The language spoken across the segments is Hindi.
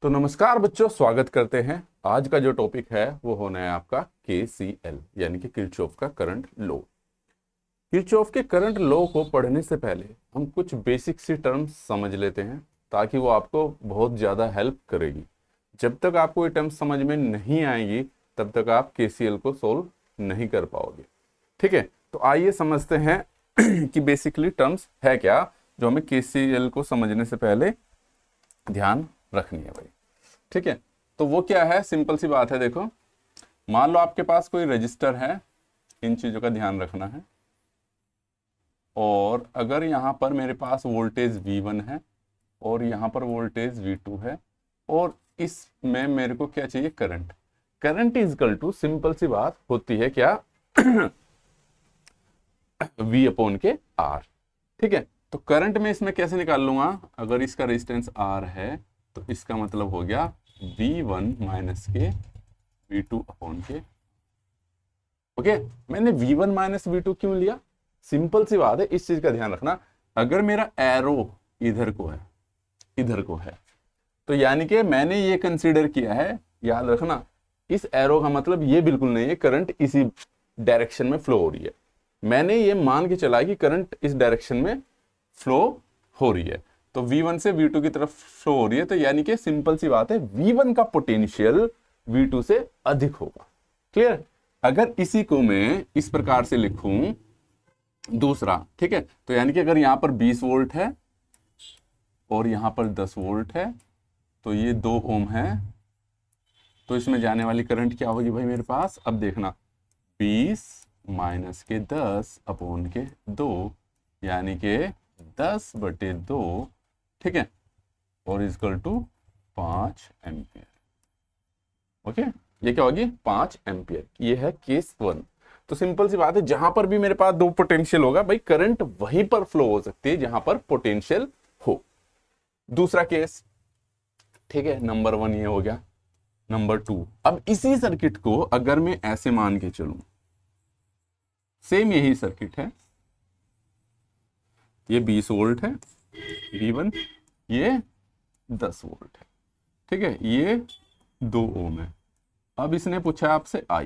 तो नमस्कार बच्चों, स्वागत करते हैं। आज का जो टॉपिक है वो होना है आपका KCL यानी कि किरचॉफ का करंट लॉ। किरचॉफ के करंट लॉ को पढ़ने से पहले हम कुछ बेसिक सी टर्म्स समझ लेते हैं ताकि वो आपको बहुत ज़्यादा हेल्प करेगी। जब तक आपको ये टर्म्स समझ में नहीं आएंगी तब तक आप KCL को सोल्व नहीं कर पाओगे। ठीक है, तो आइए समझते हैं कि बेसिकली टर्म्स है क्या जो हमें KCL को समझने से पहले ध्यान रखनी है भाई। ठीक है, तो वो क्या है, सिंपल सी बात है। देखो, मान लो आपके पास कोई रजिस्टर है, इन चीजों का ध्यान रखना है। और अगर यहाँ पर मेरे पास वोल्टेज V1 है और यहाँ पर वोल्टेज V2 है और इसमें मेरे को क्या चाहिए, current. Current is equal to, simple सी बात होती है क्या, V अपॉन के R। ठीक है, तो करंट में इसमें कैसे निकाल लूंगा, अगर इसका रेजिस्टेंस R है तो इसका मतलब हो गया V1 माइनस के V2 अपॉन के। ओके, मैंने V1 माइनस V2 क्यों लिया, सिंपल सी बात है, इस चीज का ध्यान रखना। अगर मेरा एरो इधर को है, इधर को है, तो यानी कि मैंने ये कंसीडर किया है, याद रखना, इस एरो का मतलब ये बिल्कुल नहीं है करंट इसी डायरेक्शन में फ्लो हो रही है। मैंने ये मान के चला कि करंट इस डायरेक्शन में फ्लो हो रही है, तो V1 से V2 की तरफ फ्लो हो रही है, तो यानी कि सिंपल सी बात है, V1 का पोटेंशियल V2 से अधिक होगा। क्लियर। अगर इसी को मैं इस प्रकार से लिखूं दूसरा, ठीक है, तो यानी कि अगर यहां पर 20 वोल्ट है और यहां पर 10 वोल्ट है, तो ये 2 ओम है, तो इसमें जाने वाली करंट क्या होगी भाई मेरे पास, अब देखना, 20 माइनस के 10 अपॉन के 2 यानी कि 10/2, ठीक है, और इक्वल टू 5 एम्पियर। ओके, ये क्या होगी, 5 एम्पियर। ये है केस 1। तो सिंपल सी बात है, जहां पर भी मेरे पास 2 पोटेंशियल होगा भाई, करंट वहीं पर फ्लो हो सकती है जहां पर पोटेंशियल हो। दूसरा केस, ठीक है, नंबर 1 ये हो गया। नंबर 2, अब इसी सर्किट को अगर मैं ऐसे मान के चलूं, सेम यही सर्किट है, ये 20 वोल्ट है V1, ये 10 वोल्ट है, ठीक है, ये 2 ओम है। अब इसने पूछा आपसे I,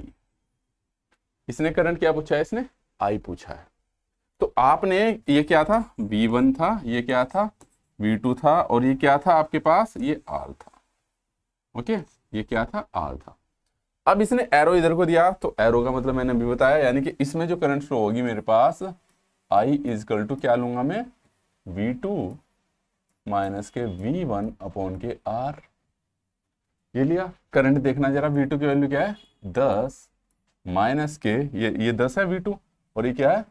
इसने करंट क्या पूछा है, इसने I पूछा है। तो आपने, ये क्या था, V1 था, ये क्या था, V2 था, और ये क्या था आपके पास, ये R था। ओके, ये क्या था, R था। अब इसने एरो इधर को दिया, तो एरो का मतलब मैंने अभी बताया, यानी कि इसमें जो करंट फ्लो होगी मेरे पास, I इज इक्वल टू क्या लूंगा मैं, V2 माइनस के V1 अपॉन के R। ये लिया। करंट देखना जरा, V2 की वैल्यू क्या है, 10 माइनस के, ये 10 है V2, और ये क्या है,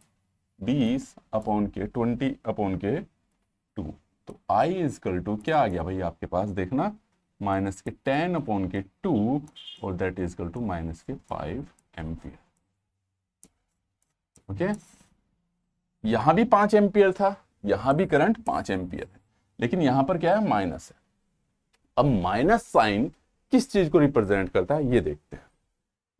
20 अपॉन के 20 अपॉन के 2। तो I इज इक्वल टू क्या आ गया भाई आपके पास, देखना, माइनस के 10 अपॉन के 2, और that is equal to minus के 5 एम्पियर। ओके, यहां भी 5 एम्पियर था, यहां भी करंट 5 एम्पियर है, लेकिन यहां पर क्या है, माइनस है। अब माइनस साइन किस चीज को रिप्रेजेंट करता है ये देखते हैं।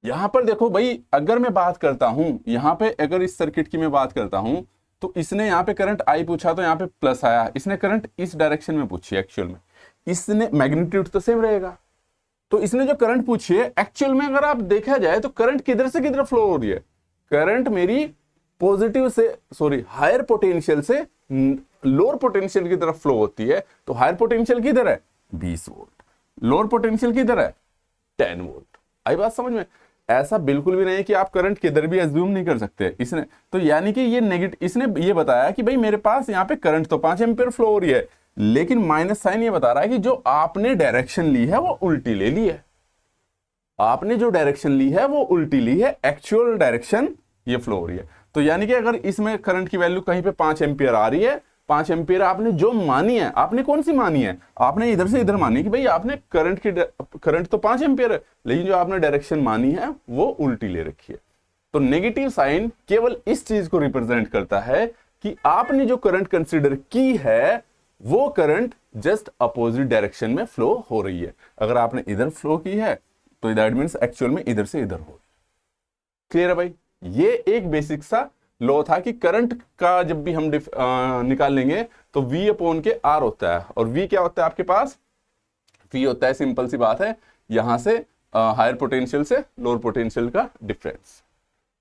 यहां पर देखो भाई, अगर मैं बात करता हूं यहां पे, अगर इस सर्किट की मैं बात करता हूं, तो इसने यहां पे करंट I पूछा तो यहां पे प्लस आया, इसने करंट इस डायरेक्शन में पूछी, एक्चुअल में इसने मैग्नीट्यूड तो सेम रहेगा। तो इसने जो करंट पूछी है, एक्चुअल में अगर आप देखा जाए तो करंट किधर से किधर फ्लो हो रही है, करंट मेरी पॉजिटिव से, सॉरी, हायर पोटेंशियल से लोअर पोटेंशियल की तरफ फ्लो होती है। तो हायर पोटेंशियल किधर है, 20 वोल्ट, लोअर पोटेंशियल किधर है, 10 वोल्ट। आई बात समझ में। ऐसा बिल्कुल भी नहीं है कि आप करंट किधर भी एज्यूम नहीं कर सकते इसने, तो यानी कि ये नेगेटिव, इसने ये बताया कि भाई मेरे पास यहाँ पे करंट तो 5 एम्पियर फ्लो हो रही है, लेकिन माइनस साइन ये बता रहा है कि जो आपने डायरेक्शन ली है वो उल्टी ले ली है। आपने जो डायरेक्शन ली है वो उल्टी ली है, एक्चुअल डायरेक्शन ये फ्लो हो रही है। तो यानी कि अगर इसमें करंट की वैल्यू कहीं पे 5 एम्पियर आ रही है, 5 एम्पियर आपने जो मानी है, आपने कौन सी मानी है, आपने इधर से इधर मानी कि भाई आपने करंट तो 5 एम्पियर है, लेकिन जो आपने डायरेक्शन मानी है वो उल्टी ले रखी है। तो नेगेटिव साइन केवल इस चीज को रिप्रेजेंट करता है कि आपने जो करंट कंसिडर की है वो करंट जस्ट अपोजिट डायरेक्शन में फ्लो हो रही है। अगर आपने इधर फ्लो की है तो दैट मींस एक्चुअल में इधर से इधर हो। क्लियर है भाई। ये एक बेसिक सा लॉ था कि करंट का जब भी हम निकाल लेंगे तो V अपॉन के R होता है, और V क्या होता है आपके पास, फी होता है, सिंपल सी बात है, यहां से हायर पोटेंशियल से लोअर पोटेंशियल का डिफरेंस।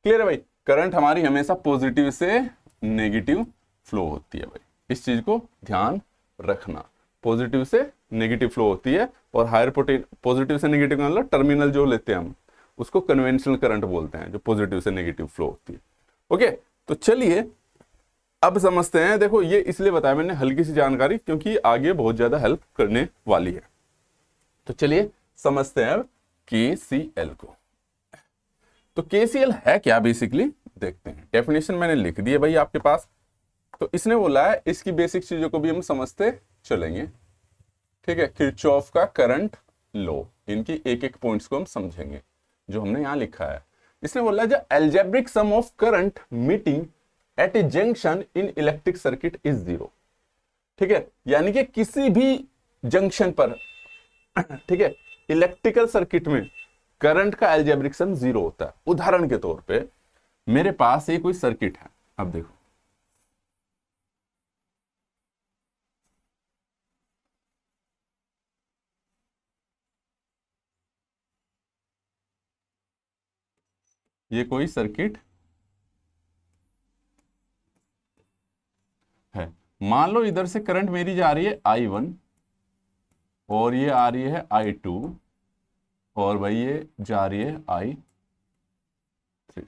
क्लियर है भाई? करंट हमारी हमेशा पॉजिटिव से नेगेटिव फ्लो होती है भाई, इस चीज को ध्यान रखना। पॉजिटिव से नेगेटिव फ्लो होती है, और हायर पॉजिटिव से नेगेटिव का मतलब टर्मिनल जो लेते हैं हम उसको कन्वेंशनल करंट बोलते हैं, जो पॉजिटिव से नेगेटिव फ्लो होती है। ओके, तो चलिए अब समझते हैं। देखो ये इसलिए बताया मैंने हल्की सी जानकारी, क्योंकि आगे बहुत ज्यादा हेल्प करने वाली है। तो चलिए समझते हैं अब KCL को। तो KCL है क्या बेसिकली देखते हैं। डेफिनेशन मैंने लिख दी है भाई आपके पास। तो इसने बोला है इसकी बेसिक चीजों को भी हम समझते चलेंगे, ठीक है। किरचॉफ का करंट लॉ, इनकी एक एक पॉइंट्स को हम समझेंगे जो हमने यहां लिखा है। इसने बोला the algebraic sum of current meeting at a junction in electric circuit is zero, ठीक है। यानी कि किसी भी जंक्शन पर, ठीक है, इलेक्ट्रिकल सर्किट में करंट का अलजेब्रिक सम जीरो होता है। उदाहरण के तौर पे मेरे पास ये कोई सर्किट है, अब देखो ये कोई सर्किट है, मान लो इधर से करंट मेरी जा रही है I1 और ये आ रही है I2 और भाई ये जा रही है I3।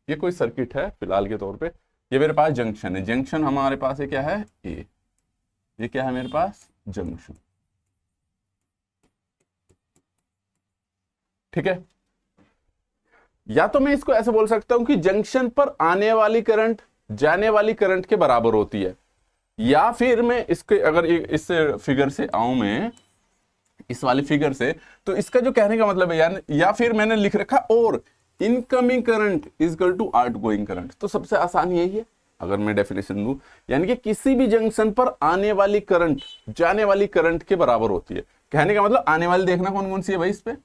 ये कोई सर्किट है फिलहाल के तौर पे, ये मेरे पास जंक्शन है। जंक्शन हमारे पास ये क्या है, ये क्या है मेरे पास, जंक्शन, ठीक है। या तो मैं इसको ऐसे बोल सकता हूं कि जंक्शन पर आने वाली करंट जाने वाली करंट के बराबर होती है, या फिर मैं इसके अगर इस फिगर से आऊं मैं, इस वाली फिगर से, तो इसका जो कहने का मतलब है यार, या फिर मैंने लिख रखा और incoming current is equal to outgoing current. तो सबसे आसान यही है अगर मैं डेफिनेशन दूं, यानी कि किसी भी जंक्शन पर आने वाली करंट जाने वाली करंट के बराबर होती है। कहने का मतलब आने वाली देखना कौन कौन सी है भाई, इस पे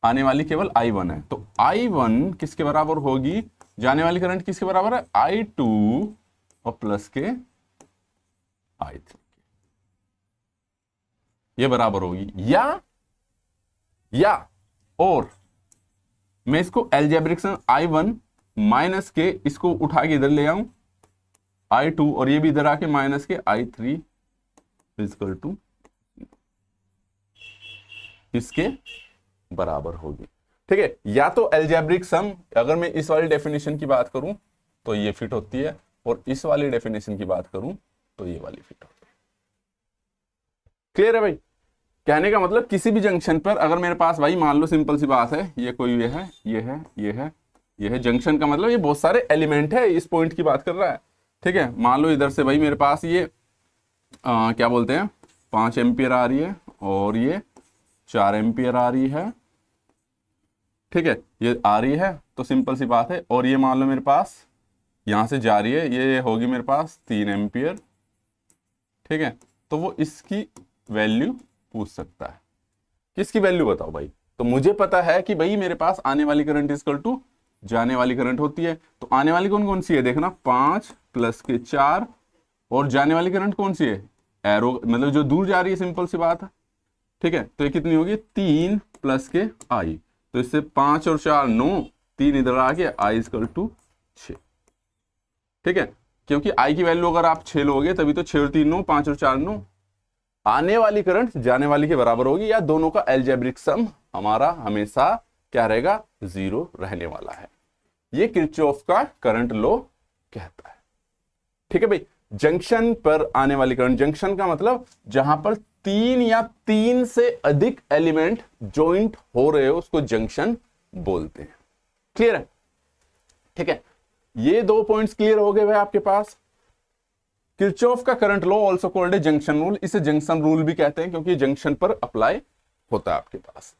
आने वाली केवल I1 है, तो I1 किसके बराबर होगी, जाने वाली करंट किसके बराबर है, I2 और प्लस के I3, ये बराबर होगी। या और मैं इसको एल्जेब्रिक सम I1 माइनस के इसको उठा के इधर ले आऊं I2 और ये भी इधर आके माइनस के I3 इक्वल टू इसके बराबर होगी, ठीक है। या तो एल्जेब्रिक सम, अगर मैं इस वाली डेफिनेशन की बात करूं तो ये फिट होती है, और इस वाली डेफिनेशन की बात करूं तो ये वाली फिट होती है। क्लियर है भाई? कहने का मतलब किसी भी जंक्शन पर अगर मेरे पास भाई मान लो सिंपल सी बात है, ये कोई ये है, ये है, ये है, ये है जंक्शन का मतलब ये बहुत सारे एलिमेंट है, इस पॉइंट की बात कर रहा है, ठीक है। मान लो इधर से भाई मेरे पास ये क्या बोलते हैं 5 एम्पियर आ रही है और ये 4 एम्पियर आ रही है, ठीक है, ये आ रही है, तो सिंपल सी बात है। और ये मान लो मेरे पास यहां से जा रही है, ये होगी मेरे पास 3 एम्पियर, ठीक है। तो वो इसकी वैल्यू पूछ सकता है, किसकी वैल्यू बताओ भाई। तो मुझे पता है कि भाई मेरे पास आने वाली करंट इक्वल टू जाने वाली करंट होती है, तो आने वाली कौन कौन सी है देखना, 5 प्लस के 4, और जाने वाली करंट कौन सी है, एरो मतलब जो दूर जा रही है, सिंपल सी बात है, ठीक है। तो ये कितनी होगी, 3 प्लस के I, तो इससे 5 और 4 9, 3 इधर आ गया, I इक्वल टू 6, ठीक है। क्योंकि I की वैल्यू अगर आप 6 लोगे तभी तो 6 और 3 9, 5 और 4 9, आने वाली करंट जाने वाली के बराबर होगी, या दोनों का एल्जेब्रिक सम हमारा हमेशा क्या रहेगा, 0 रहने वाला है। ये किरचॉफ का करंट लॉ कहता है, ठीक है भाई। जंक्शन पर आने वाली करंट, जंक्शन का मतलब जहां पर 3 या 3 से अधिक एलिमेंट ज्वाइंट हो रहे हो उसको जंक्शन बोलते हैं। क्लियर है? ठीक है, ये 2 पॉइंट्स क्लियर हो गए भाई आपके पास। किरचॉफ का current law also called a junction rule, इसे जंक्शन रूल भी कहते हैं क्योंकि जंक्शन पर अप्लाई होता है आपके पास,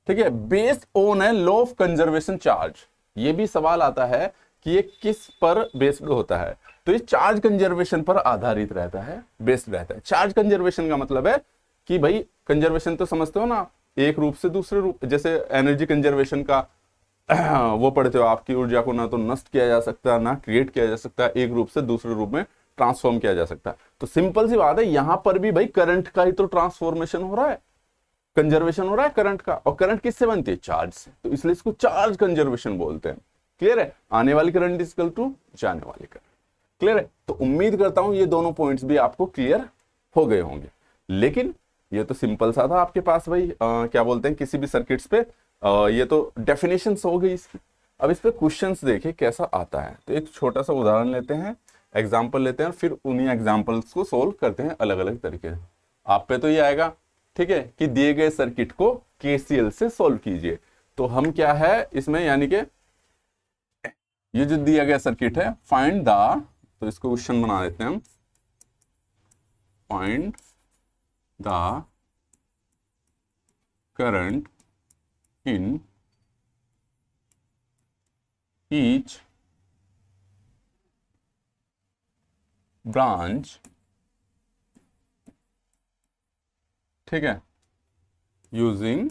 ठीक है। बेस्ड ऑन है लॉ ऑफ कंजर्वेशन चार्ज, ये भी सवाल आता है कि ये किस पर बेस्ड होता है, तो ये चार्ज कंजर्वेशन पर आधारित रहता है, बेस्ड रहता है। चार्ज कंजर्वेशन का मतलब है कि भाई कंजर्वेशन तो समझते हो ना, एक रूप से दूसरे रूप, जैसे एनर्जी कंजर्वेशन का वो पढ़ते हो, आपकी ऊर्जा को ना तो नष्ट किया जा सकता ना क्रिएट किया जा सकता, एक रूप से दूसरे रूप में ट्रांसफॉर्म किया जा सकता है। तो सिंपल सी बात है, यहां पर भी भाई करंट का ही तो ट्रांसफॉर्मेशन हो रहा है, कंजर्वेशन हो रहा है करंट का, और करंट किससे बनती है? चार्ज से, तो इसलिए इसको चार्ज कंजर्वेशन बोलते हैं। क्लियर है? आने वाली करंट इज इक्वल टू जाने वाली करंट। क्लियर है? तो उम्मीद करता हूं ये दोनों पॉइंट्स भी आपको क्लियर हो गए होंगे। लेकिन ये तो सिंपल सा था आपके पास भाई, क्या बोलते हैं, किसी भी सर्किट्स पे ये तो डेफिनेशंस हो गई इसकी। अब इस पे क्वेश्चंस देखिए कैसा आता है। तो एक छोटा सा उदाहरण लेते हैं, एग्जाम्पल लेते हैं, फिर उन्हीं एग्जाम्पल्स को सोल्व करते हैं अलग अलग तरीके से। आप पे तो ये आएगा, ठीक है, कि दिए गए सर्किट को केसीएल से सोल्व कीजिए। तो हम क्या है इसमें, यानी कि ये जो दिया गया सर्किट है, फाइंड द, तो इसको क्वेश्चन बना देते हैं हम, find the current in each branch, ठीक है, यूजिंग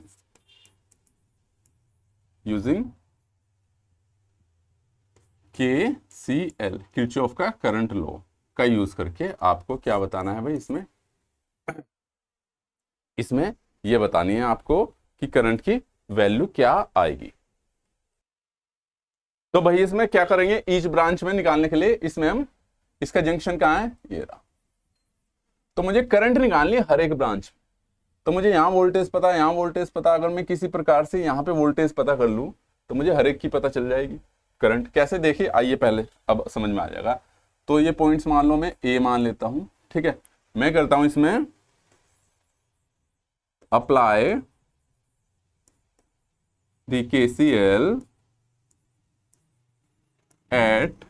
KCL, किरचॉफ का करंट लॉ का यूज करके आपको क्या बताना है भाई इसमें ये बतानी है आपको कि करंट की वैल्यू क्या आएगी। तो भाई इसमें क्या करेंगे, ईच ब्रांच में निकालने के लिए इसमें हम, इसका जंक्शन कहाँ है, ये रहा। तो मुझे करंट निकालनी है हर एक ब्रांच। तो मुझे यहाँ वोल्टेज पता, यहाँ वोल्टेज पता, अगर मैं किसी प्रकार से यहाँ पे वोल्टेज पता कर लूं तो मुझे हर एक की पता चल जाएगी। करंट कैसे, देखिए आइए पहले, अब समझ में आ जाएगा। तो ये पॉइंट्स मान लो मैं ए मान लेता हूं, ठीक है, मैं करता हूं इसमें apply the KCL at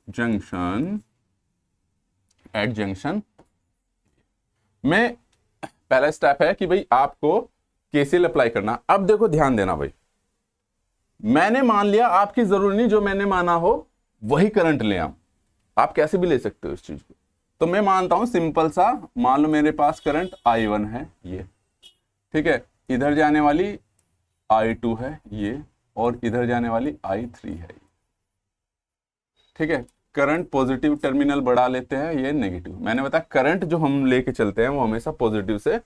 junction में। पहला स्टेप है कि भाई आपको KCL अप्लाई करना। अब देखो ध्यान देना भाई, मैंने मान लिया, आपकी जरूरी नहीं जो मैंने माना हो वही करंट ले आऊं, आप कैसे भी ले सकते हो इस चीज को। तो मैं मानता हूं सिंपल सा, मान लो मेरे पास करंट I1 है ये, ठीक है, इधर जाने वाली I2 है ये, और इधर जाने वाली I3 है, ठीक है। करंट पॉजिटिव टर्मिनल बढ़ा लेते हैं, ये नेगेटिव। मैंने बताया करंट जो हम लेके चलते हैं वो हमेशा पॉजिटिव से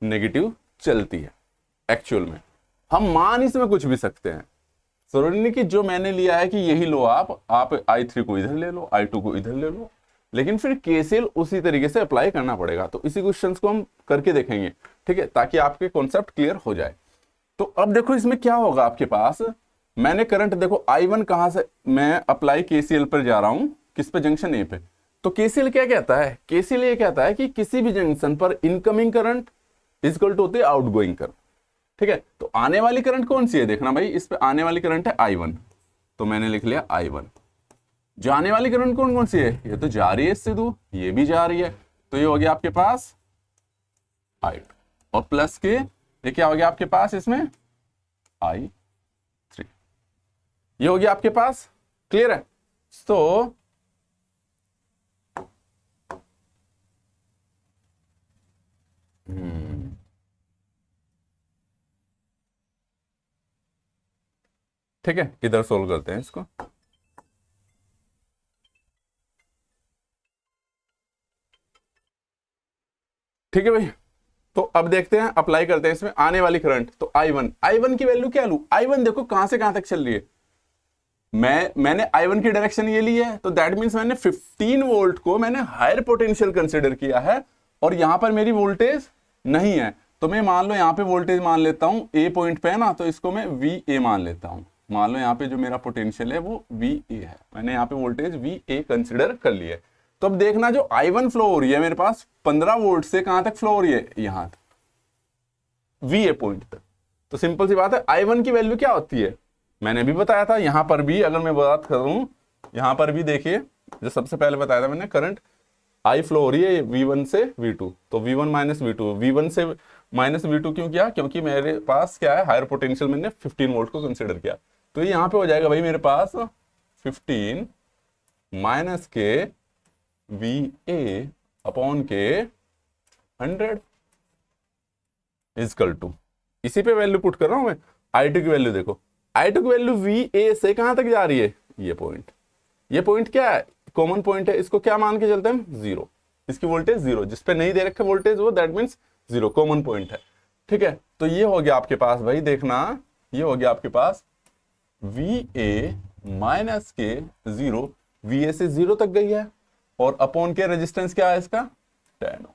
नेगेटिव चलती है। एक्चुअल में हम मान इसमें कुछ भी सकते हैं, जरूरी नहीं कि जो मैंने लिया है कि यही लो आप I3 को इधर ले लो, I2 को इधर ले लो, लेकिन फिर KCL उसी तरीके से अप्लाई करना पड़ेगा। तो इसी क्वेश्चंस को हम करके देखेंगे, ठीक है, ताकि आपके कॉन्सेप्ट क्लियर हो जाए। तो अब देखो इसमें क्या होगा आपके पास, मैंने करंट देखो I1 कहां से मैं अप्लाई KCL पर जा रहा हूं, किस पे, जंक्शन ए पे। तो KCL क्या कहता है, KCL ये कहता है कि किसी भी जंक्शन पर incoming current is equal to होती है आउटगोइंग करंट, ठीक है। तो आने वाली करंट कौन सी है, देखना भाई, इस पे आने वाली करंट है I1, तो मैंने लिख लिया I1। जाने वाली करंट कौन कौन सी है, ये तो जा रही है इससे दूर, ये भी जा रही है, तो ये हो गया आपके पास I2, और प्लस के ये क्या हो गया आपके पास इसमें I3, ये हो गया आपके पास। क्लियर है? तो ठीक है, इधर सोल्व करते हैं इसको। ठीक है भाई, तो अब देखते हैं, अप्लाई करते हैं इसमें आने वाली करंट। तो I1 की वैल्यू क्या लूं, I1 देखो कहां से कहां तक चल रही है, मैंने I1 की डायरेक्शन ये ली है, तो दैट मींस मैंने 15 वोल्ट को मैंने हायर पोटेंशियल कंसीडर किया है, और यहां पर मेरी वोल्टेज नहीं है। तो मैं मान लो यहां पे वोल्टेज मान लेता हूं ए पॉइंट पे है ना, तो इसको मैं VA मान लेता हूं। मान लो यहाँ पे जो मेरा पोटेंशियल है वो VA है, मैंने यहाँ पे वोल्टेज VA कंसिडर कर लिया है। तो अब देखना जो I1 फ्लो हो रही है मेरे पास 15 वोल्ट से कहां तक फ्लो हो रही है, यहां तक VA पॉइंट तक। तो सिंपल सी बात है, I1 की वैल्यू क्या होती है, मैंने भी बताया था। यहां पर भी अगर मैं बात करूं, यहां पर भी देखिए, जो सबसे पहले बताया था मैंने, करंट I फ्लो हो रही है V1 से V2, तो V1 माइनस V2, V1 से माइनस V2 क्यों किया, क्योंकि मेरे पास क्या है, हायर पोटेंशियल मैंने 15 वोल्ट को कंसिडर किया। तो ये यहां पे हो जाएगा भाई मेरे पास 15 माइनस के VA अपॉन के 100 इजकल टू, इसी पे वैल्यू पुट कर रहा हूं मैं। I2 की वैल्यू देखो, I2 की वैल्यू VA से कहां तक जा रही है, ये पॉइंट क्या है, कॉमन पॉइंट है, इसको क्या मान के चलते हैं हम, 0। इसकी वोल्टेज 0, जिसपे नहीं दे रखे वोल्टेज वो दैट मीन्स 0 कॉमन पॉइंट है। ठीक है, तो ये हो गया आपके पास भाई, देखना ये हो गया आपके पास VA माइनस के 0, VA से 0 तक गई है और अपॉन के रेजिस्टेंस क्या है इसका 10 ओम,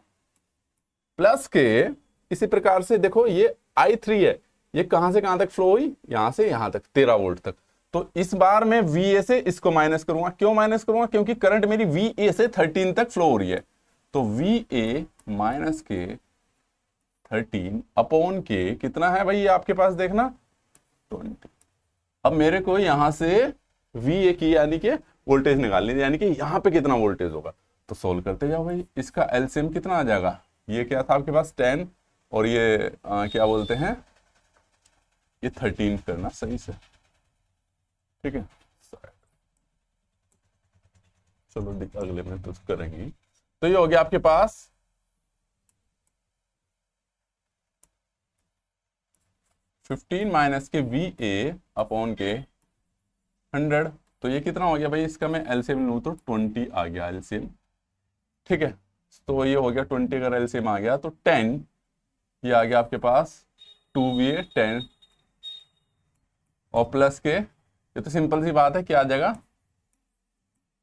प्लस के इसी प्रकार से देखो ये I3 है, ये कहां से कहां तक फ्लो हुई, यहां से यहां तक 13 वोल्ट तक। तो इस बार मैं VA से इसको माइनस करूंगा, क्यों माइनस करूंगा, क्योंकि करंट मेरी VA से 13 तक फ्लो हो रही है। तो VA माइनस के 13 अपॉन के कितना है भाई, ये आपके पास देखना 20। अब मेरे को यहां से VA की यानी कि वोल्टेज निकालनी है, यानी कि यहां पे कितना वोल्टेज होगा। तो सोल्व करते जाओ भाई, इसका एलसीएम कितना आ जाएगा, ये क्या था आपके पास 10 और ये क्या बोलते हैं, ये 13 करना सही से। ठीक है, चलो अगले में तो करेंगे। तो ये हो गया आपके पास 15 माइनस के VA अपॉन के 100। तो ये कितना हो गया भाई, इसका मैं एलसीएम लूं तो 20 आ गया एलसीएम। ठीक है, तो ये हो गया 20 अगर एलसीएम आ गया तो 10, ये आ गया आपके पास 2VA 10 और प्लस के, ये तो सिंपल सी बात है, क्या आ जाएगा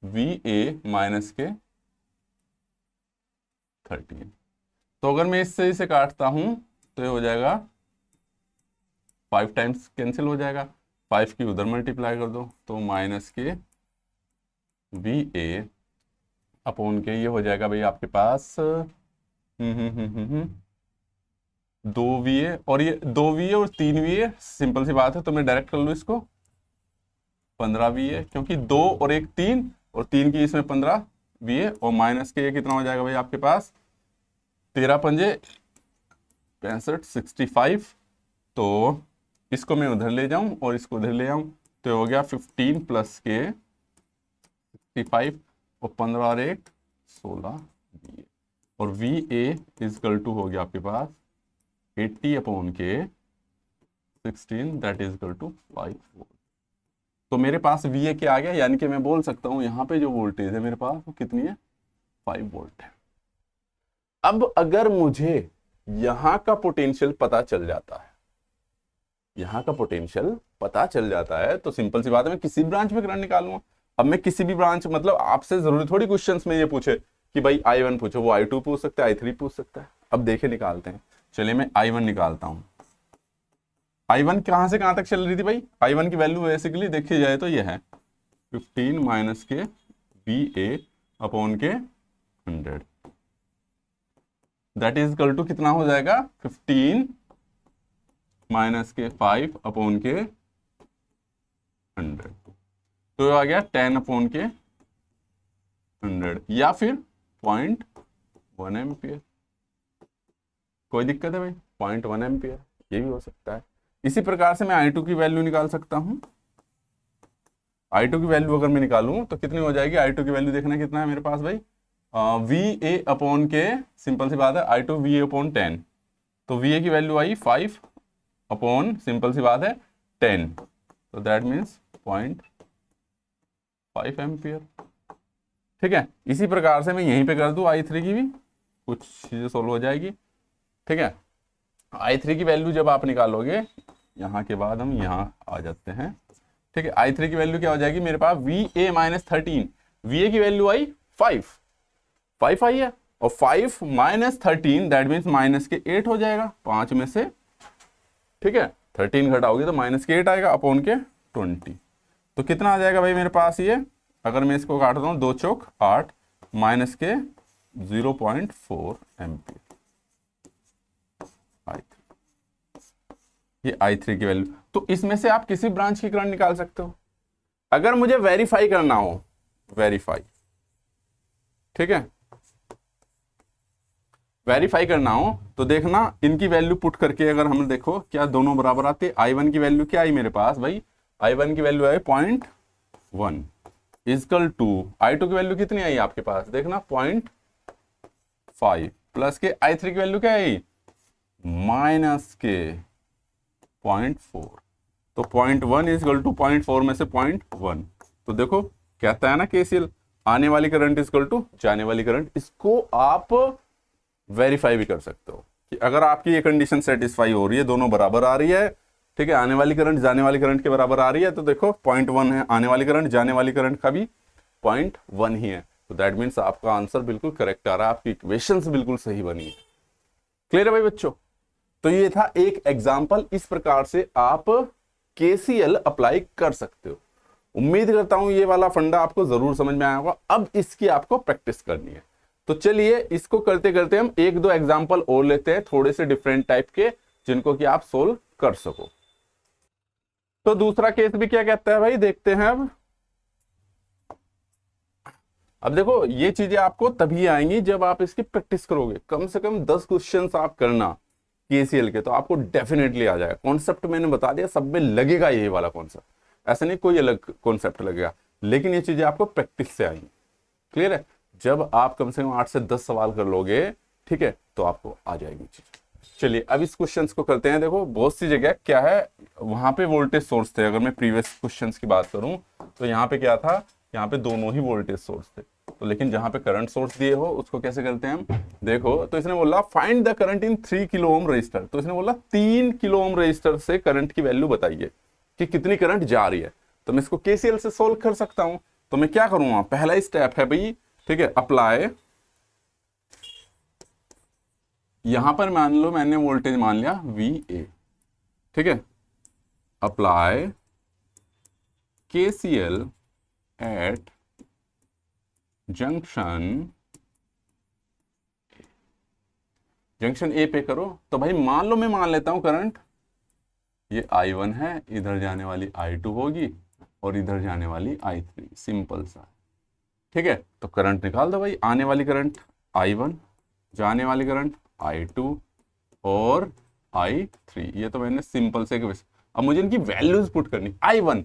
VA माइनस के 13। तो अगर मैं इससे इसे काटता हूं तो ये हो जाएगा 5 टाइम्स कैंसिल हो जाएगा, 5 की उधर मल्टीप्लाई कर दो तो माइनस के VA अपॉन के ये हो जाएगा भाई आपके पास 2VA और ये 2VA और 3VA, सिंपल सी बात है तो मैं डायरेक्ट कर लूँ इसको 15VA, क्योंकि 2 और 1 3 और 3 की इसमें 15VA और माइनस के ये कितना हो जाएगा भाई आपके पास 13 पंजे 65 65। तो इसको मैं उधर ले जाऊं और इसको उधर ले आऊं तो हो गया 15 प्लस के 65 और 15 और 1 16 VA और VA इजकल टू हो गया आपके पास 80 अपॉन के 16 that is equal to 5 volt. तो मेरे पास VA क्या आ गया, यानी कि मैं बोल सकता हूं यहाँ पे जो वोल्टेज है मेरे पास वो कितनी है 5 वोल्ट है। अब अगर मुझे यहां का पोटेंशियल पता चल जाता है, यहां का पोटेंशियल पता चल जाता है तो सिंपल सी बात है मैं किसी ब्रांच में करंट निकालूंगा। अब मैं किसी भी ब्रांच, मतलब आपसे जरूरी थोड़ी क्वेश्चंस में ये पूछे कि भाई I1 पूछो, वो I2 पूछ सकता है, I3 पूछ सकता है। अब देखे निकालते हैं, चलिए मैं I1 निकालता हूं। I1 कहां से कहां तक चल रही थी भाई, I1 की वैल्यू बेसिकली देखी जाए तो ये है 15 माइनस के VA अपॉन के 100 दैट इज इक्वल टू कितना हो जाएगा 15 माइनस के 5 अपॉन के 100, तो आ गया 10 अपॉन के 100 या फिर 0.1 एम्पियर। कोई दिक्कत है भाई, 0.1 एम्पियर ये भी हो सकता है। इसी प्रकार से मैं I2 की वैल्यू निकाल सकता हूं। I2 की वैल्यू अगर मैं निकालूं तो कितनी हो जाएगी, I2 की वैल्यू देखना कितना है मेरे पास भाई, VA अपॉन के, सिंपल सी बात है I2 VA अपॉन 10, तो VA की वैल्यू आई 5 अपॉन सिंपल सी बात है 10, तो दैट मीन्स 0.5 एम्पियर। ठीक है, इसी प्रकार से मैं यहीं पे कर दूं I3 की भी, कुछ चीजें सोल्व हो जाएगी। ठीक है, I3 की वैल्यू जब आप निकालोगे यहां के बाद हम यहां आ जाते हैं। ठीक है, I3 की वैल्यू क्या हो जाएगी मेरे पास VA माइनस 13, VA की वैल्यू आई 5 आई है और 5 माइनस 13 दैट मीन्स माइनस के 8 हो जाएगा 5 में से। ठीक है, 13 घटाओगे तो माइनस के 8 आएगा अपॉन के 20, तो कितना आ जाएगा भाई मेरे पास ये, अगर मैं इसको काटता हूं 2 चौक 8 माइनस के 0.4 एम्पियर I3, ये I3 की वैल्यू। तो इसमें से आप किसी ब्रांच की करंट निकाल सकते हो। अगर मुझे वेरीफाई करना हो, वेरीफाई, ठीक है, वेरीफाई करना हो तो देखना इनकी वैल्यू पुट करके अगर हम देखो क्या दोनों बराबर आते। I1 की वैल्यू क्या आई मेरे पास भाई, I1 की value I 0.1 is equal to I2 की वैल्यू कितनी आई आपके पास देखना 0.5 प्लस के I3 की वैल्यू क्या आई माइनस के 0.4, तो 0.1 इजकल टू 0.4 में से 0.1। तो देखो कहता है ना KCL, आने वाली करंट इजकल टू जाने वाली करंट। इसको आप वेरीफाई भी कर सकते हो कि अगर आपकी ये कंडीशन सेटिस्फाई हो रही है, दोनों बराबर आ रही है, ठीक है, आने वाली करंट जाने वाली करंट के बराबर आ रही है, तो देखो 0.1 है, आने वाली करंट जाने वाली करंट का भी 0.1 ही है, तो दैट मीन्स आपका आंसर बिल्कुल करेक्ट आ रहा है, आपकी इक्वेशंस बिल्कुल सही बनी है। क्लियर है भाई बच्चों? तो ये था एक एग्जाम्पल, इस प्रकार से आप केसीएल अप्लाई कर सकते हो। उम्मीद करता हूं ये वाला फंडा आपको जरूर समझ में आया होगा। अब इसकी आपको प्रैक्टिस करनी है, तो चलिए इसको करते करते हम एक दो एग्जाम्पल और लेते हैं, थोड़े से डिफरेंट टाइप के, जिनको कि आप सोल्व कर सको। तो दूसरा केस भी क्या कहता है भाई, देखते हैं अब देखो ये चीजें आपको तभी आएंगी जब आप इसकी प्रैक्टिस करोगे। कम से कम 10 क्वेश्चंस आप करना केसीएल के, तो आपको डेफिनेटली आ जाएगा। कॉन्सेप्ट मैंने बता दिया, सब में लगेगा यही वाला कॉन्सेप्ट, ऐसा नहीं कोई अलग कॉन्सेप्ट लगेगा, लेकिन ये चीजें आपको प्रैक्टिस से आएंगी। क्लियर है? जब आप कम से कम 8 से 10 सवाल कर लोगे, ठीक है, तो आपको आ जाएगी चीज। चलिए अब इस क्वेश्चन को करते हैं। देखो बहुत सी जगह क्या है, वहां पे वोल्टेज सोर्स थे। अगर मैं प्रीवियस क्वेश्चन की बात करूं तो यहाँ पे क्या था, यहाँ पे दोनों ही वोल्टेज सोर्स थे, तो लेकिन जहां पे करंट सोर्स दिए हो उसको कैसे करते हैं हम, देखो तो इसने बोला find the current in 3 kilo ohm resistor. तो इसने बोला 3 किलो ओम रजिस्टर से करंट की वैल्यू बताइए कि कितनी करंट जा रही है। तो मैं इसको केसीएल से सोल्व कर सकता हूं। तो मैं क्या करूंगा, पहला स्टेप है भाई, ठीक है, अप्लाई। यहां पर मान लो मैंने वोल्टेज मान लिया VA, ठीक है, अप्लाई KCL एट जंक्शन ए पे करो। तो भाई मान लो मैं मान लेता हूं करंट ये I1 है, इधर जाने वाली I2 होगी और इधर जाने वाली I3, सिंपल सा, ठीक है। तो करंट निकाल दो भाई, आने वाली करंट I1, जाने वाली करंट I2 और I3, ये तो मैंने सिंपल से। अब मुझे इनकी वैल्यूज पुट करनी। I1,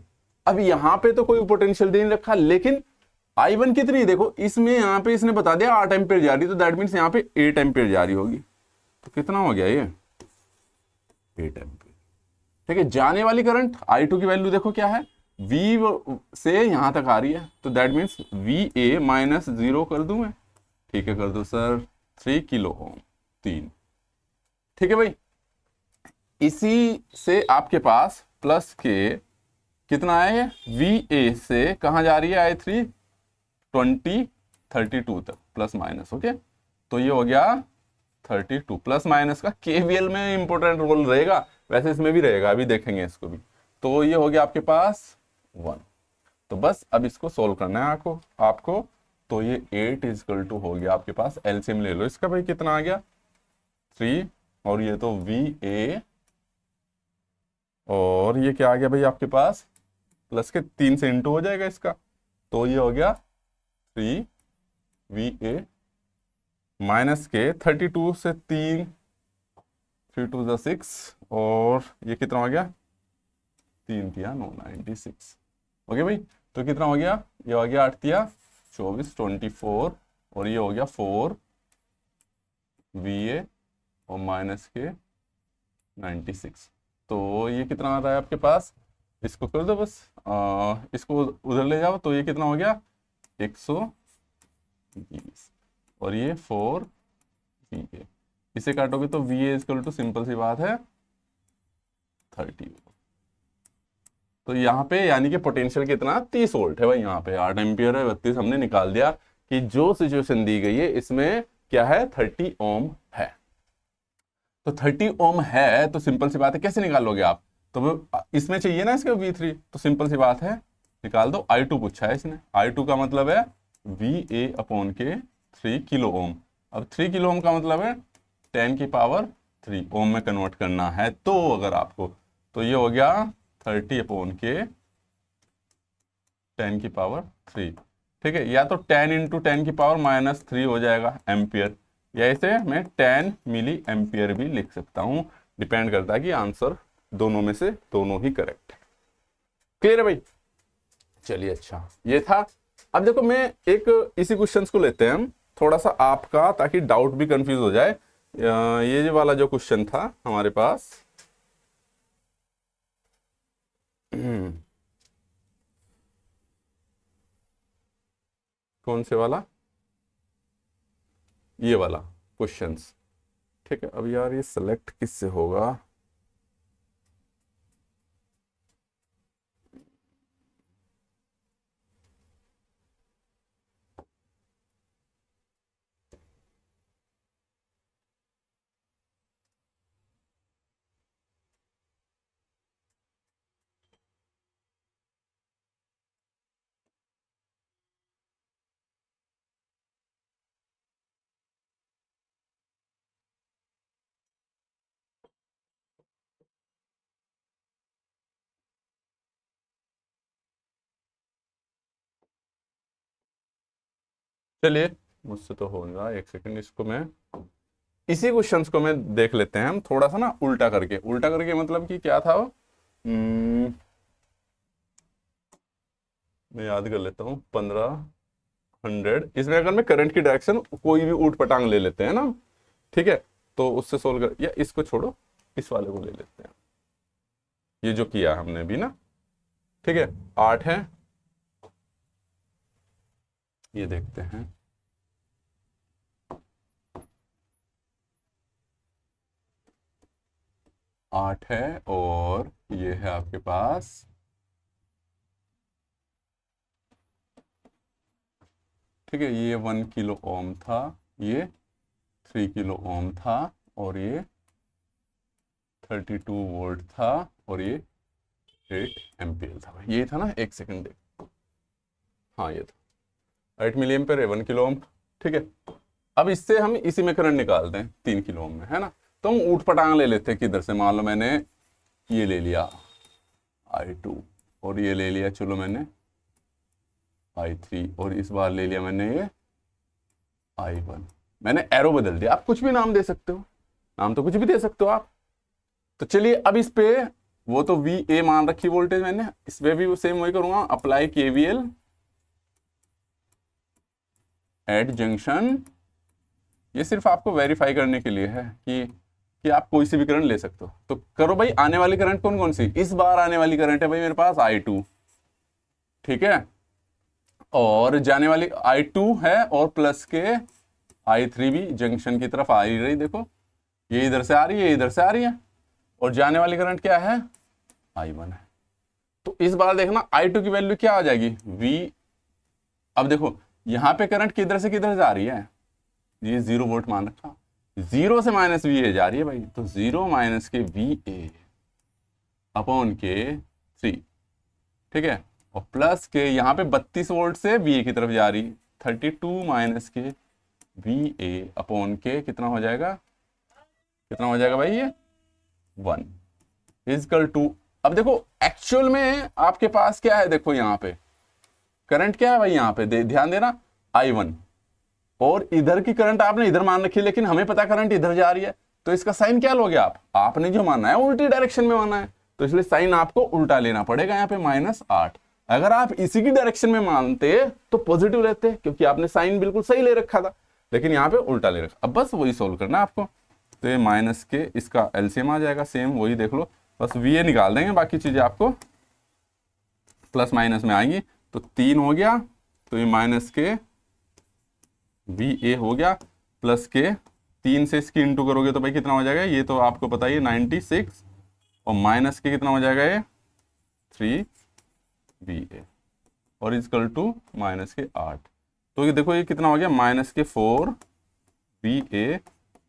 अब यहां पे तो कोई पोटेंशियल दे नहीं रखा, लेकिन I1 कितनी, देखो इसमें यहां पे इसने बता दिया 8 एम्पियर जा रही, तो दैट मीन्स यहां पे 8 एम्पियर जा रही होगी। तो कितना हो गया ये 8 एम्पियर, ठीक है। जाने वाली करंट I2 की वैल्यू देखो क्या है, V से यहां तक आ रही है, तो दैट मीन्स VA माइनस 0 कर दूं मैं, ठीक है, कर दो सर, 3 किलो ओम, 3, ठीक है भाई। इसी से आपके पास प्लस के कितना है, VA से कहां जा रही है I3, 32 तक, प्लस माइनस, ओके। तो ये हो गया 32, प्लस माइनस का केवीएल में इंपॉर्टेंट रोल रहेगा, वैसे इसमें भी रहेगा, अभी देखेंगे इसको भी। तो ये हो गया आपके पास 1। तो बस अब इसको सोल्व करना है आपको। तो ये 8 इजकल टू हो गया आपके पास, एलसीएम ले लो इसका भाई, कितना आ गया 3, और ये तो VA, और ये क्या आ गया भाई आपके पास, प्लस के 3 से इंटू हो जाएगा इसका, तो ये हो गया 3 VA माइनस के 32 से 3, 3 2 ज़ा 6, और ये कितना हो गया, 3 तिया 9, 96, ओके भाई। तो कितना हो गया, ये हो गया 8 तिया 24, 24, और ये हो गया 4 VA और माइनस के 96। तो ये कितना आ रहा है आपके पास, इसको कर दो बस, इसको उधर ले जाओ, तो ये कितना हो गया 120, और ये 4 VA, इसे काटोगे तो VA इक्वल टू सिंपल सी बात है 30। तो यहाँ पे यानी कि पोटेंशियल कितना 30 वोल्ट है भाई, यहाँ पे 8 एम्पियर है, 32 हमने निकाल दिया कि जो सिचुएशन दी गई है इसमें क्या है 30 ओम है। तो 30 ओम है, तो सिंपल सी बात है, कैसे निकालोगे आप, तो इसमें चाहिए ना इसके V3, तो सिंपल सी बात है निकाल दो। I2 पूछा है इसने, I2 का मतलब है VA अपॉन के 3 किलो ओम। अब 3 किलो ओम का मतलब है 10 की पावर 3 ओम में कन्वर्ट करना है, तो अगर आपको, तो ये हो गया 30 अपॉन के 10 की पावर 3, ठीक है, या तो 10 इंटू 10 की पावर माइनस 3 हो जाएगा एम्पियर, या इसे मैं 10 मिली एम्पियर भी लिख सकता हूं, डिपेंड करता है कि आंसर दोनों में से दोनों ही करेक्ट है। क्लियर है भाई? चलिए अच्छा, ये था। अब देखो मैं एक इसी क्वेश्चन को लेते हैं हम थोड़ा सा आपका, ताकि डाउट भी कंफ्यूज हो जाए। ये जो वाला जो क्वेश्चन था हमारे पास, कौन से वाला, ये वाला क्वेश्चंस, ठीक है, अब यार ये सेलेक्ट किससे होगा? चलिए, मुझसे तो होगा, एक सेकंड, इसको मैं, इसी क्वेश्चंस को मैं देख लेते हैं हम थोड़ा सा ना उल्टा करके। उल्टा करके मतलब कि क्या था वो, मैं याद कर लेता हूँ। 1500, इसमें अगर मैं करंट की डायरेक्शन कोई भी ऊट पटांग ले लेते हैं ना, ठीक है, तो उससे सोल्व कर, या इसको छोड़ो, इस वाले को ले लेते हैं, ये जो किया हमने भी ना, ठीक है। 8 है, ये देखते हैं, 8 है, और ये है आपके पास, ठीक है, ये 1 किलो ओम था, ये 3 किलो ओम था, और ये 32 वोल्ट था, और ये 8 एम्पियर था। ये था ना, एक सेकंड देख, हाँ ये था 8 मिली एम्पियर है, 1 किलो ओम, ठीक है। अब इससे हम इसी में करंट निकालते हैं 3 किलो ओम में, है ना। तो हम ऊट पटांग ले लेते हैं किधर से, मान लो मैंने ये ले लिया I2, और ये ले लिया, चलो मैंने I3, और इस बार ले लिया मैंने ये I1। मैंने एरो बदल दिया, आप कुछ भी नाम दे सकते हो, नाम तो कुछ भी दे सकते हो आप। तो चलिए अब इस पे, वो तो VA मान रखी वोल्टेज मैंने, इस पे भी सेम वही करूंगा, अप्लाई KVL एट जंक्शन। ये सिर्फ आपको वेरीफाई करने के लिए है कि आप कोई सी भी करंट ले सकते हो। तो करो भाई, आने वाली करंट कौन कौन सी, इस बार आने वाली करंट है भाई मेरे पास I2, ठीक है, और जाने वाली I2 है, और प्लस के I3 भी जंक्शन की तरफ आ ही रही, देखो ये इधर से आ रही है, इधर से आ रही है, और जाने वाली करंट क्या है, I1 है। तो इस बार देखना I2 की वैल्यू क्या आ जाएगी, V। अब देखो यहां पे करंट किधर से किधर जा रही है, ये 0 वोल्ट मान रखा, 0 से माइनस VA जा रही है भाई, तो 0 माइनस के VA अपॉन के 3, ठीक है, और प्लस के यहाँ पे 32 वोल्ट से VA की तरफ जा रही, 32 माइनस के VA अपॉन के कितना हो जाएगा, कितना हो जाएगा भाई, ये 1 इजकल टू। अब देखो एक्चुअल में आपके पास क्या है, देखो यहाँ पे करंट क्या है भाई, यहाँ पे ध्यान देना I1, और इधर की करंट आपने इधर मान रखी है, लेकिन हमें पता करंट इधर जा रही है, तो इसका साइन क्या लोगे आप, आपने जो मानना है उल्टी डायरेक्शन में मानना है, तो इसलिए साइन आपको उल्टा लेना पड़ेगा यहाँ पे -8। अगर आप इसी की डायरेक्शन में मानते तो पॉजिटिव रहते, क्योंकि आपने साइन बिल्कुल सही ले रखा था, लेकिन यहाँ पे उल्टा ले रखा। अब बस वही सोल्व करना है आपको, तो ये माइनस के इसका एलसीएम आ जाएगा, सेम वही देख लो, बस VA निकाल देंगे, बाकी चीजें आपको प्लस माइनस में आएंगी। तो 3 हो गया, तो ये माइनस के VA हो गया, प्लस के 3 से इसकी इंटू करोगे तो भाई कितना हो जाएगा, ये तो आपको पता ही है 96, और माइनस के कितना हो जाएगा ये 3 VA, और इजकल टू माइनस के 8। तो ये देखो ये कितना हो गया, माइनस के 4 VA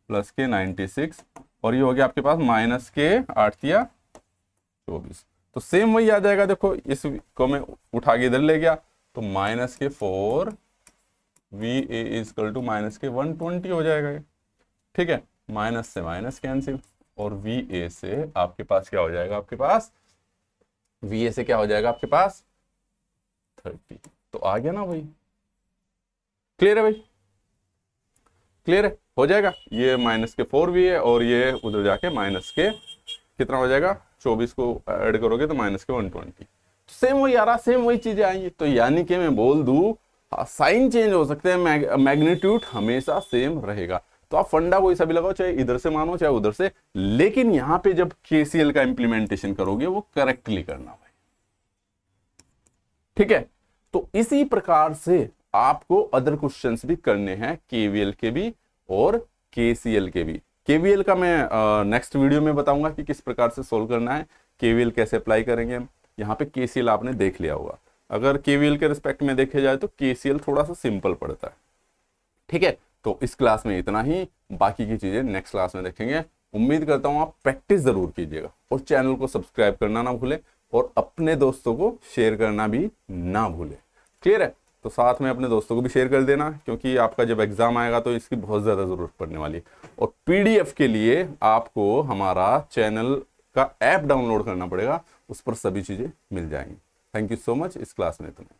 प्लस के 96, और ये हो गया आपके पास माइनस के 8 या 24। तो सेम वही आ जाएगा, देखो इस को मैं उठा के इधर ले गया, तो माइनस के 4 VA इजकल टू माइनस के 120 हो जाएगा ये, ठीक है, माइनस से माइनस कैंसिल, और VA से आपके पास क्या हो जाएगा, आपके पास VA से क्या हो जाएगा आपके पास 30। तो आ गया ना भाई, क्लियर है भाई, क्लियर है, हो जाएगा, ये माइनस के 4 VA, और ये उधर जाके माइनस के कितना हो जाएगा, 24 को ऐड करोगे तो माइनस के 120। तो सेम वही आ रहा, सेम वही चीजें आएंगी। तो यानी कि मैं बोल दूं, साइन चेंज हो सकते हैं, मैग्नीट्यूड हमेशा सेम रहेगा। तो आप फंडा कोई सा भी लगाओ, चाहे इधर से मानो चाहे उधर से, लेकिन यहां पे जब KCL का इंप्लीमेंटेशन करोगे वो करेक्टली करना भाई, ठीक है। तो इसी प्रकार से आपको अदर क्वेश्चंस भी करने हैं, KVL के भी और KCL के भी। केवीएल का मैं नेक्स्ट वीडियो में बताऊंगा कि किस प्रकार से सोल्व करना है, केवीएल कैसे अप्लाई करेंगे हम। यहाँ पे केसीएल आपने देख लिया होगा। अगर केवीएल के रिस्पेक्ट में देखे जाए तो केसीएल थोड़ा सा सिंपल पड़ता है। ठीक है, तो इस क्लास में इतना ही, बाकी की चीजें नेक्स्ट क्लास में देखेंगे। उम्मीद करता हूं आप प्रैक्टिस जरूर कीजिएगा और चैनल को सब्सक्राइब करना ना भूले और अपने दोस्तों को शेयर करना भी ना भूले। क्लियर है? तो साथ में अपने दोस्तों को भी शेयर कर देना, क्योंकि आपका जब एग्जाम आएगा तो इसकी बहुत ज्यादा जरूरत पड़ने वाली है। और पीडीएफ के लिए आपको हमारा चैनल का ऐप डाउनलोड करना पड़ेगा, उस पर सभी चीजें मिल जाएंगी। Thank you so much. इस क्लास में इतना।